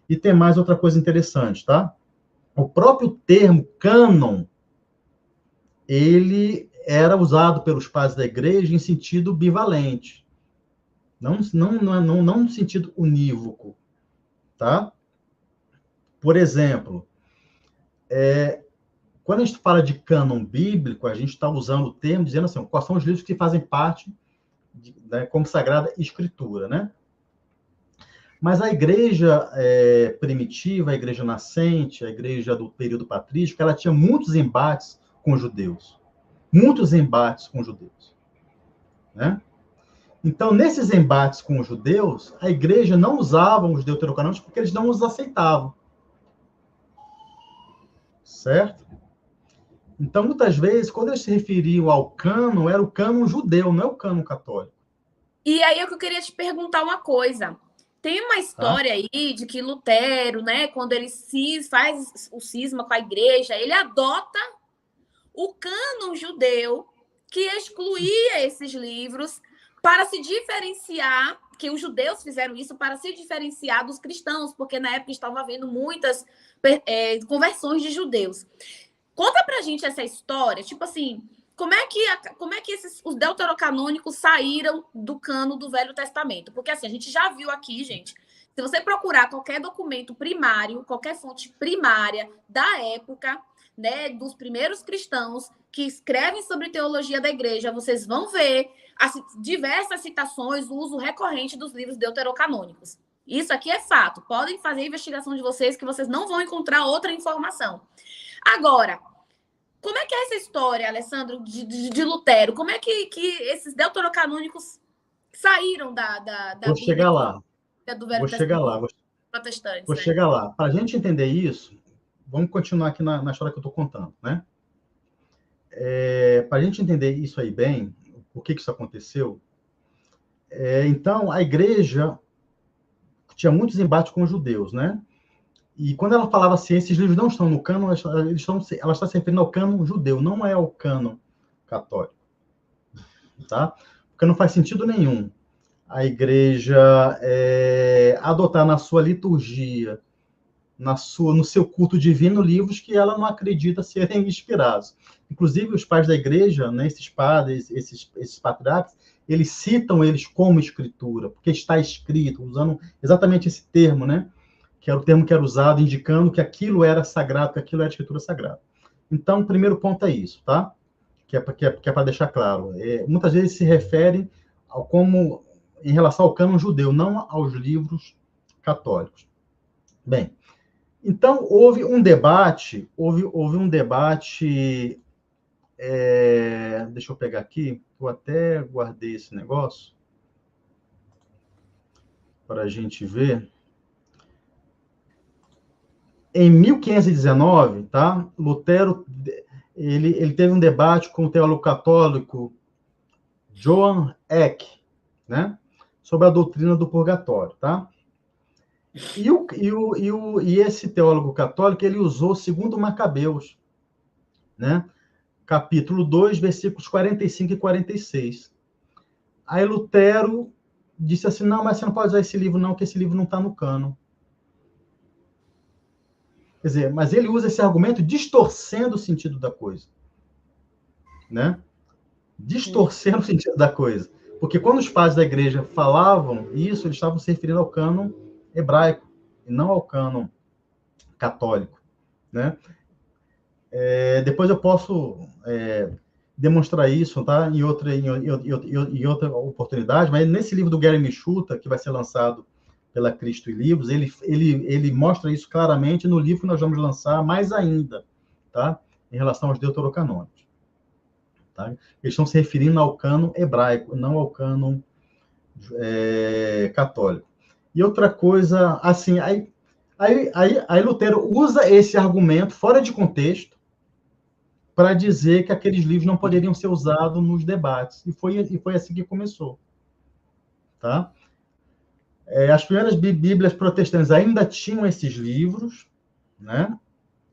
E tem mais outra coisa interessante, tá? O próprio termo cânon, ele era usado pelos pais da igreja em sentido bivalente, não no sentido unívoco, tá? Por exemplo, quando a gente fala de cânon bíblico, a gente está usando o termo dizendo assim, quais são os livros que fazem parte como Sagrada Escritura, né? Mas a igreja primitiva, a igreja nascente, a igreja do período patrístico, ela tinha muitos embates com os judeus. Muitos embates com os judeus. Né? Então, nesses embates com os judeus, a igreja não usava os deuterocanônicos porque eles não os aceitavam. Certo? Então, muitas vezes, quando eles se referiam ao cânon, era o cânon judeu, não é o cânon católico. E aí eu queria te perguntar uma coisa. Tem uma história aí de que Lutero, né, quando ele faz o cisma com a igreja, ele adota o cânon judeu que excluía esses livros para se diferenciar, que os judeus fizeram isso para se diferenciar dos cristãos, porque na época estavam havendo muitas conversões de judeus. Conta pra gente essa história, tipo assim, como é que os deuterocanônicos saíram do cano do Velho Testamento? Porque assim, a gente já viu aqui, gente, se você procurar qualquer documento primário, qualquer fonte primária da época, né, dos primeiros cristãos que escrevem sobre teologia da igreja, vocês vão ver diversas citações, o uso recorrente dos livros deuterocanônicos. Isso aqui é fato. Podem fazer a investigação de vocês que vocês não vão encontrar outra informação. Agora, como é que é essa história, Alessandro, de Lutero? Como é que esses deuterocanônicos saíram da Vou Bíblia chegar lá. do Velho Vou chegar lá. protestantes, Vou né? chegar lá. Para a gente entender isso, vamos continuar aqui na história que eu estou contando, né? Para a gente entender isso aí bem, por que isso aconteceu, então, a igreja tinha muitos embates com os judeus, né? E quando ela falava assim, esses livros não estão no cânon, ela está se referindo ao cânon judeu, não é ao cânon católico, tá? Porque não faz sentido nenhum a igreja adotar na sua liturgia, no seu culto divino, livros que ela não acredita serem inspirados. Inclusive, os pais da igreja, né, esses padres, esses patriarcas, eles citam eles como escritura, porque está escrito, usando exatamente esse termo, né? Que era o termo que era usado, indicando que aquilo era sagrado, que aquilo era escritura sagrada. Então, o primeiro ponto é isso, tá? Que é para deixar claro. Muitas vezes se refere ao como em relação ao cânon judeu, não aos livros católicos. Bem, então houve um debate, deixa eu pegar aqui, eu até guardei esse negócio para a gente ver. Em 1519, tá? Lutero ele teve um debate com o teólogo católico Johann Eck, né? Sobre a doutrina do purgatório, tá? E esse teólogo católico ele usou segundo Macabeus, né? Capítulo 2, versículos 45 e 46. Aí Lutero disse assim, não, mas você não pode usar esse livro não, que esse livro não está no cânon. Quer dizer, mas ele usa esse argumento distorcendo o sentido da coisa. Né? Distorcendo o sentido da coisa. Porque quando os padres da igreja falavam isso, eles estavam se referindo ao cânon hebraico, e não ao cânon católico. Né? Depois eu posso demonstrar isso tá? em outra oportunidade, mas nesse livro do Gary Michuta, que vai ser lançado pela Cristo e Livros, ele mostra isso claramente no livro que nós vamos lançar mais ainda, tá? Em relação aos deuterocanônicos. Tá? Eles estão se referindo ao cânon hebraico, não ao cânon católico. E outra coisa, assim, aí Lutero usa esse argumento fora de contexto para dizer que aqueles livros não poderiam ser usados nos debates. E foi assim que começou. Tá? As primeiras Bíblias protestantes ainda tinham esses livros, né?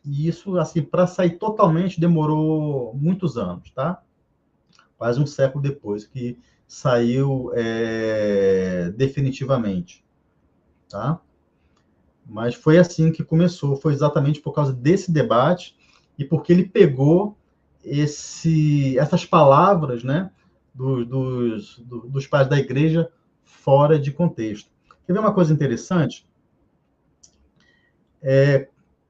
E isso, assim, para sair totalmente, demorou muitos anos, tá? Quase um século depois que saiu definitivamente, tá? Mas foi assim que começou, foi exatamente por causa desse debate e porque ele pegou essas palavras, né, dos pais da igreja fora de contexto. Quer ver uma coisa interessante?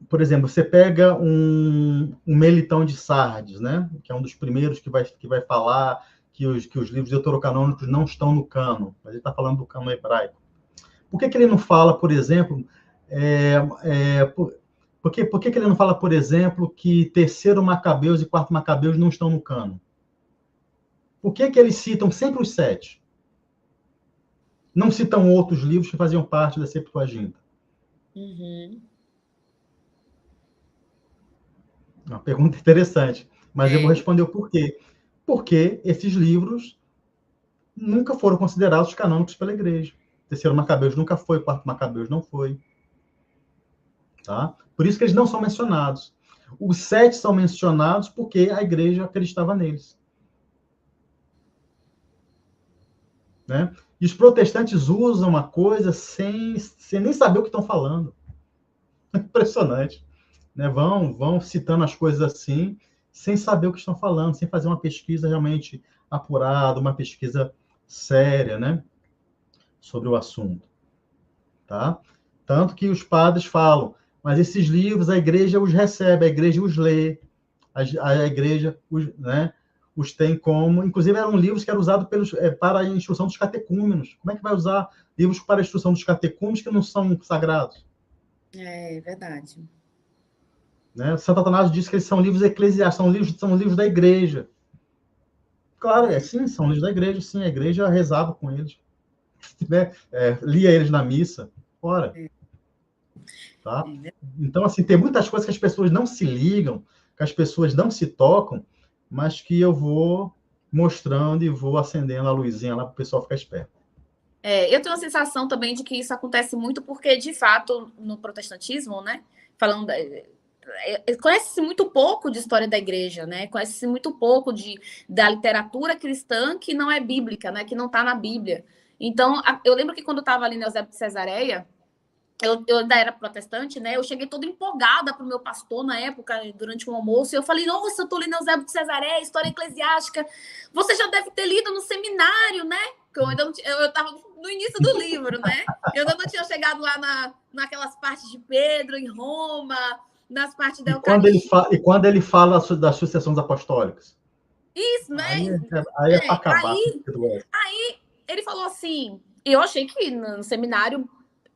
Por exemplo, você pega um Melitão de Sardes, né, que é um dos primeiros que vai falar que os livros deuterocanônicos não estão no cânon, mas ele está falando do cânon hebraico. Por que ele não fala, por exemplo, por que ele não fala, por exemplo, que terceiro Macabeus e quarto Macabeus não estão no cânon? Por que eles citam sempre os 7? Não citam outros livros que faziam parte da Septuaginta? Uhum. Uma pergunta interessante, mas eu vou responder o porquê. Porque esses livros nunca foram considerados canônicos pela igreja. Terceiro Macabeus nunca foi, quarto Macabeus não foi. Tá? Por isso que eles não são mencionados. Os 7 são mencionados porque a igreja acreditava neles. Né? E os protestantes usam uma coisa sem nem saber o que estão falando. É impressionante. Né? Vão citando as coisas assim, sem saber o que estão falando, sem fazer uma pesquisa realmente apurada, uma pesquisa séria, né? Sobre o assunto. Tá? Tanto que os padres falam, mas esses livros a igreja os recebe, a igreja os lê, a igreja os tem como... Inclusive, eram livros que eram usados para a instrução dos catecúmenos. Como é que vai usar livros para a instrução dos catecúmenos que não são sagrados? É verdade. Né? Santo Atanásio disse que eles são livros eclesiásticos, são livros da igreja. Claro, sim, são livros da igreja, sim, a igreja rezava com eles. Né? Lia eles na missa. Ora. Tá? Então, assim, tem muitas coisas que as pessoas não se ligam, que as pessoas não se tocam, mas que eu vou mostrando e vou acendendo a luzinha lá para o pessoal ficar esperto. Eu tenho a sensação também de que isso acontece muito porque, de fato, no protestantismo, né, falando conhece-se muito pouco de história da igreja, né? Conhece-se muito pouco da literatura cristã que não é bíblica, né? Que não está na Bíblia. Então, eu lembro que quando eu estava ali na Eusébio de Cesareia, eu ainda era protestante, né? Eu cheguei toda empolgada para o meu pastor na época, durante um almoço, e eu falei, nossa, eu estou lendo Eusébio de Cesareia, história eclesiástica. Você já deve ter lido no seminário, né? Eu estava no início do livro, né? Eu ainda não tinha chegado lá naquelas partes de Pedro, em Roma, nas partes da Eucaristia. E quando ele fala das sucessões apostólicas? Isso, né? Aí é para acabar. Aí ele falou assim, eu achei que no seminário,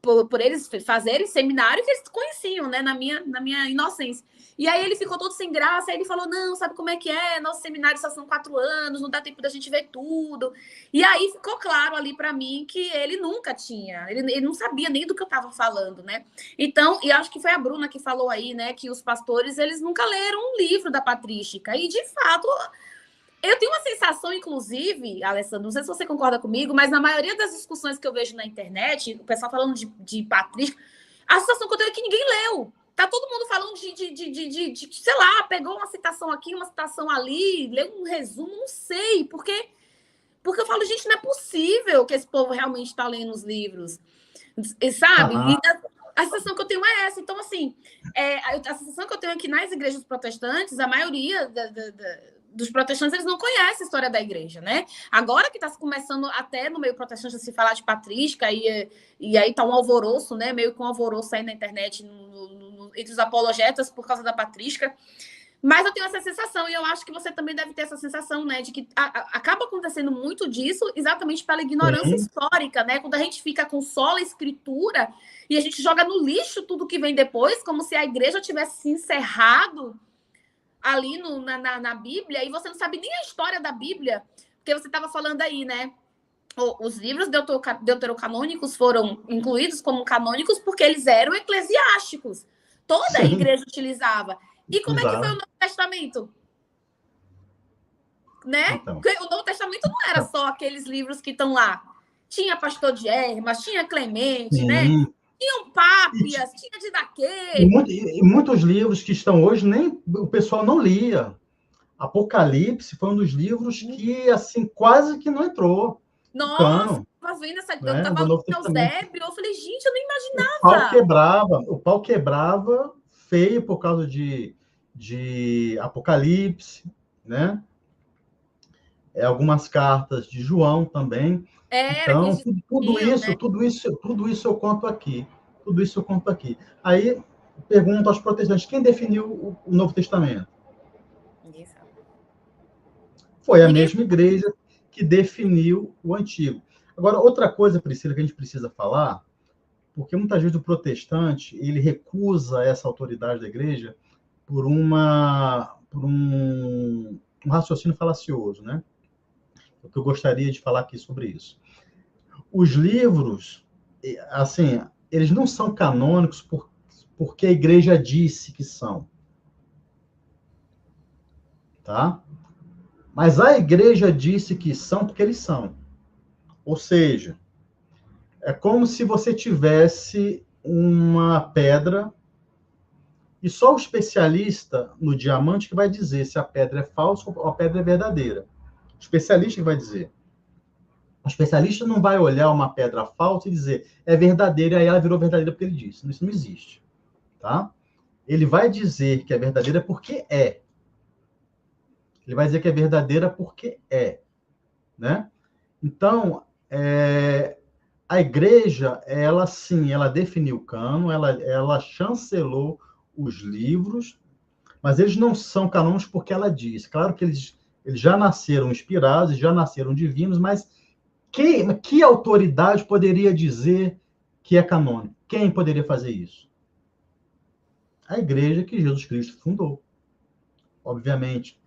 por eles fazerem seminário, que eles conheciam, né? Na minha inocência. E aí ele ficou todo sem graça, aí ele falou, não, sabe como é que é? Nosso seminário só são 4 anos, não dá tempo da gente ver tudo. E aí ficou claro ali para mim que ele nunca tinha, ele não sabia nem do que eu estava falando, né? Então, e acho que foi a Bruna que falou aí, né, que os pastores, eles nunca leram um livro da patrística. E, de fato, eu tenho uma sensação, inclusive, Alessandro, não sei se você concorda comigo, mas na maioria das discussões que eu vejo na internet, o pessoal falando de patrística, a sensação que eu tenho é que ninguém leu. Tá todo mundo falando de sei lá, pegou uma citação aqui, uma citação ali, leu um resumo, não sei, porque eu falo, gente, não é possível que esse povo realmente está lendo os livros, sabe? E a sensação que eu tenho é essa. Então, assim, a sensação que eu tenho é que nas igrejas protestantes, a maioria dos protestantes, eles não conhecem a história da igreja, né? Agora que está começando até no meio protestante a se falar de patrística, e aí tá um alvoroço, né? Meio que um alvoroço aí na internet, entre os apologetas por causa da patrística. Mas eu tenho essa sensação, e eu acho que você também deve ter essa sensação, né? De que acaba acontecendo muito disso exatamente pela ignorância histórica, né? Quando a gente fica com só a escritura e a gente joga no lixo tudo que vem depois, como se a igreja tivesse se encerrado ali na Bíblia, e você não sabe nem a história da Bíblia, porque você estava falando aí, né? Os livros deuterocanônicos foram incluídos como canônicos porque eles eram eclesiásticos. Toda a igreja utilizava. E como é que foi o Novo Testamento? Né? Então. O Novo Testamento não era só aqueles livros que estão lá. Tinha Pastor de Hermas, tinha Clemente, né? Tinham Pápias, tinha Didaquê. E muitos livros que estão hoje, nem o pessoal não lia. Apocalipse foi um dos livros que, assim, quase que não entrou. Nossa, cano, eu tava vendo eu né, tava do lendo Novo Testamento. Eusébio, eu falei, gente, eu não imaginava. O pau quebrava feio por causa de Apocalipse, né? Algumas cartas de João também. Era que Então, eles diziam, né? tudo isso eu conto aqui. Tudo isso eu conto aqui. Aí, pergunto aos protestantes, quem definiu o Novo Testamento? Ninguém sabe. Foi a Ninguém mesma igreja que definiu o Antigo. Agora, outra coisa, Priscila, que a gente precisa falar, porque muitas vezes o protestante ele recusa essa autoridade da igreja por um raciocínio falacioso, né? O que eu gostaria de falar aqui sobre isso. Os livros, assim, eles não são canônicos porque a igreja disse que são, tá? Mas a igreja disse que são porque eles são. Ou seja, é como se você tivesse uma pedra e só o especialista no diamante que vai dizer se a pedra é falsa ou a pedra é verdadeira. O especialista que vai dizer. O especialista não vai olhar uma pedra falsa e dizer é verdadeira, e aí ela virou verdadeira porque ele disse. Isso não existe, tá? Ele vai dizer que é verdadeira porque é. Ele vai dizer que é verdadeira porque é, né? Então, a igreja, ela sim, ela definiu o cano, ela chancelou os livros, mas eles não são canônicos porque ela diz. Claro que eles já nasceram inspirados, já nasceram divinos, mas que autoridade poderia dizer que é canônico? Quem poderia fazer isso? A igreja que Jesus Cristo fundou. Obviamente,